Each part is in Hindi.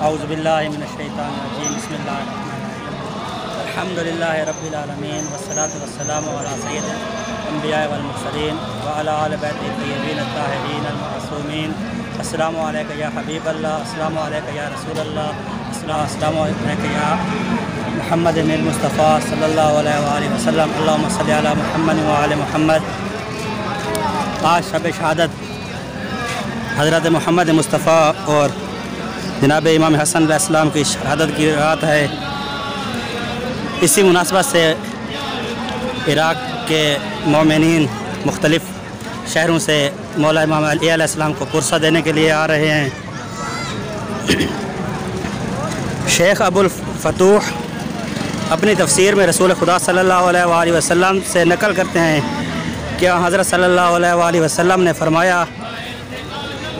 औज़ुबिल्लाहि मिनश्शैतानिर्रजीम बिस्मिल्लाहिर्रहमानिर्रहीम अल्हम्दुलिल्लाहि रब्बिल आलमीन वस्सलातु वस्सलामु अला सय्यिदिल अंबिया वल मुरसलीन व अला आलि बैतिही तय्यबीन अत्ताहिरीन अल मासूमीन। अस्सलामु अलैका या हबीबल्लाह, अस्सलामु अलैका या रसूलल्लाह, अस्सलामु अलैका या मुहम्मद मुस्तफ़ा सल्लल्लाहु अलैहि वसल्लम। अल्लाहुम्मा सल्लि अला मुहम्मद व आलि मुहम्मद। आज शब शहादत हज़रत मोहम्मद मुस्तफ़ा और जनाब इमाम हसन अलैहिस्सलाम की शहादत की रात है। इसी मुनासबत से इराक़ के मोमिनीन मुख्तलिफ़ शहरों से मौला इमाम अली अलैहिस्सलाम को पुरसा देने के लिए आ रहे हैं। शेख अबुल फतूह अपनी तफसीर में रसूल खुदा सल्लल्लाहु अलैहि वसल्लम से नकल करते हैं कि हज़रत सल्लल्लाहु अलैहि वसल्लम ने फरमाया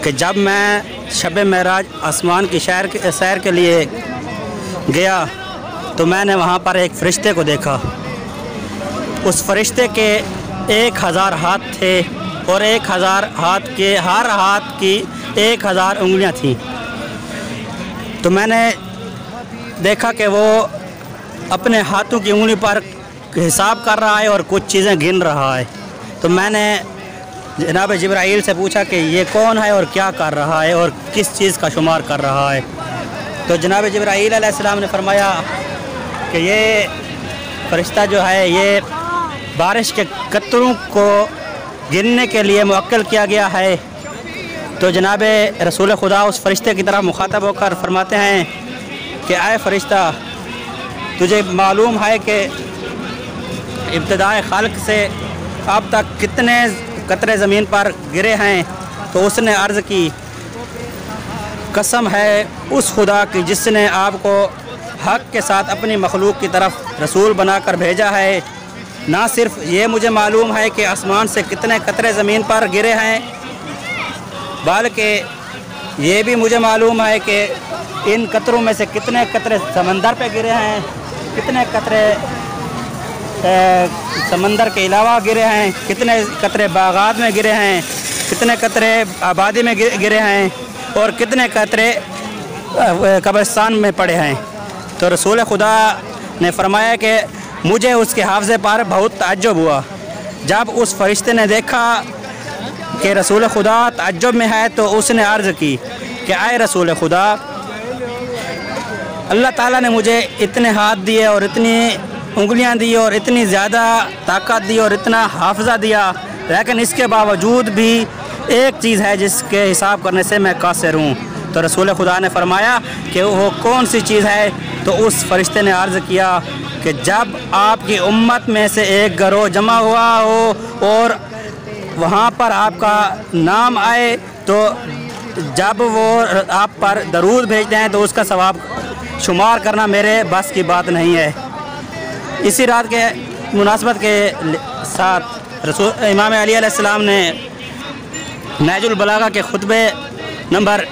कि जब मैं शब महराज आसमान की सैर के लिए गया तो मैंने वहाँ पर एक फ़रिश्ते को देखा। उस फ़रिश्ते के 1000 हाथ थे और 1000 हाथ के हर हाथ की 1000 उंगलियाँ थीं। तो मैंने देखा कि वो अपने हाथों की उंगली पर हिसाब कर रहा है और कुछ चीज़ें गिन रहा है। तो मैंने जनाब जिब्राईल से पूछा कि ये कौन है और क्या कर रहा है और किस चीज़ का शुमार कर रहा है। तो जनाब जिब्राईल अलैहिस्सलाम ने फरमाया कि ये फ़रिश्ता जो है ये बारिश के कतरों को गिनने के लिए मुअक्कल किया गया है। तो जनाब रसूल खुदा उस फ़रिश्ते की तरफ मुखातब होकर फरमाते हैं कि आए फ़रिश्ता, तुझे मालूम है कि इब्तिदाए खल्क़ से अब तक कितने कतरे ज़मीन पर गिरे हैं। तो उसने अर्ज़ की, कसम है उस खुदा की जिसने आपको हक़ के साथ अपनी मखलूक की तरफ रसूल बनाकर भेजा है। ना सिर्फ ये मुझे मालूम है कि आसमान से कितने कतरे ज़मीन पर गिरे हैं, बल्कि ये भी मुझे मालूम है कि इन कतरों में से कितने कतरे समंदर पे गिरे हैं, कितने कतरे समंदर के अलावा गिरे हैं, कितने कतरे बागात में गिरे हैं, कितने कतरे आबादी में गिरे हैं और कितने कतरे कब्रिस्तान में पड़े हैं। तो रसूल खुदा ने फरमाया कि मुझे उसके हाफ़ज़े पर बहुत ताज्जुब हुआ। जब उस फ़रिश्ते ने देखा कि रसूल खुदा ताज्जुब में है तो उसने अर्ज़ की कि आए रसूल खुदा, अल्लाह ताला ने मुझे इतने हाथ दिए और इतनी उंगलियां दी और इतनी ज़्यादा ताकत दी और इतना हाफ़ज़ा दिया, लेकिन इसके बावजूद भी एक चीज़ है जिसके हिसाब करने से मैं कासिर हूँ। तो रसूल खुदा ने फरमाया कि वो कौन सी चीज़ है। तो उस फ़रिश्ते ने अर्ज़ किया कि जब आपकी उम्मत में से एक गिरोह जमा हुआ हो और वहाँ पर आपका नाम आए, तो जब वो आप पर दरूद भेजते हैं तो उसका सवाब शुमार करना मेरे बस की बात नहीं है। इसी रात के मुनासबत के साथ रसूल इमाम अली अलैहिस्सलाम ने नहजुल बलागा के खुतबे नंबर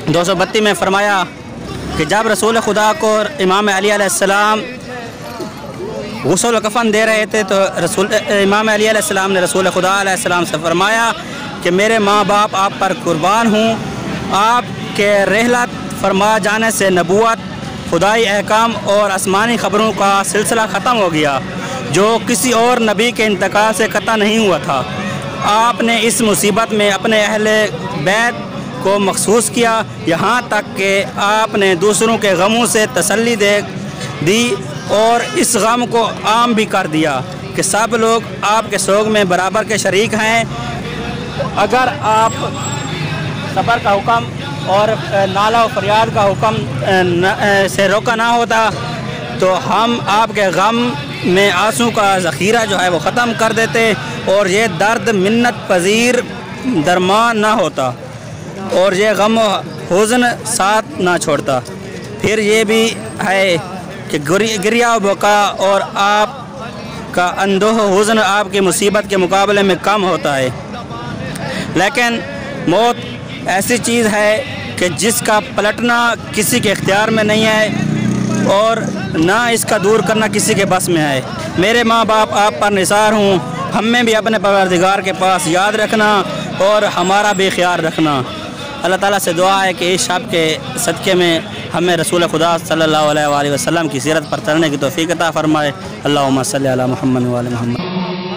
232 में फ़रमाया कि जब रसूल खुदा को इमाम अली अलैहिस्सलाम गुस्ल कफ़न दे रहे थे तो इमाम अली अलैहिस्सलाम ने रसूल खुदा अलैहिस्सलाम से फ़रमाया कि मेरे माँ बाप आप पर कुर्बान हूँ। आपके रहलत फरमा जाने से नबूवत, खुदाई अहकाम और आसमानी ख़बरों का सिलसिला ख़त्म हो गया जो किसी और नबी के इंतकाल से कता नहीं हुआ था। आपने इस मुसीबत में अपने अहले बैत को मखसूस किया, यहाँ तक कि आपने दूसरों के गमों से तसल्ली दी और इस गम को आम भी कर दिया कि सब लोग आपके सोग में बराबर के शरीक हैं। अगर आप सब्र का हुक्म और नाला और फरियाद का हुक्म से रोका ना होता तो हम आपके गम में आंसू का ज़ख़ीरा जो है वो ख़त्म कर देते और ये दर्द मिन्नत पज़ीर दरमान ना होता और ये गम हुज़्न साथ ना छोड़ता। फिर ये भी है कि गिरिया बका और आपका अंदोह हुज़्न आपकी मुसीबत के मुकाबले में कम होता है। लेकिन मौत ऐसी चीज़ है कि जिसका पलटना किसी के इख्तियार में नहीं है और ना इसका दूर करना किसी के बस में है। मेरे माँ बाप आप पर निसार हूँ, हमें भी अपने परवरदिगार के पास याद रखना और हमारा भी ख्याल रखना। अल्लाह ताला से दुआ है कि इस शब के सदक़े में हमें रसूल खुदा सल्लल्लाहु अलैहि वसल्लम की सीरत पर चलने की तौफ़ीक़ अता फ़रमाए। अल्लाहुम्मा सल्ली अला मुहम्मद व आले मुहम्मद।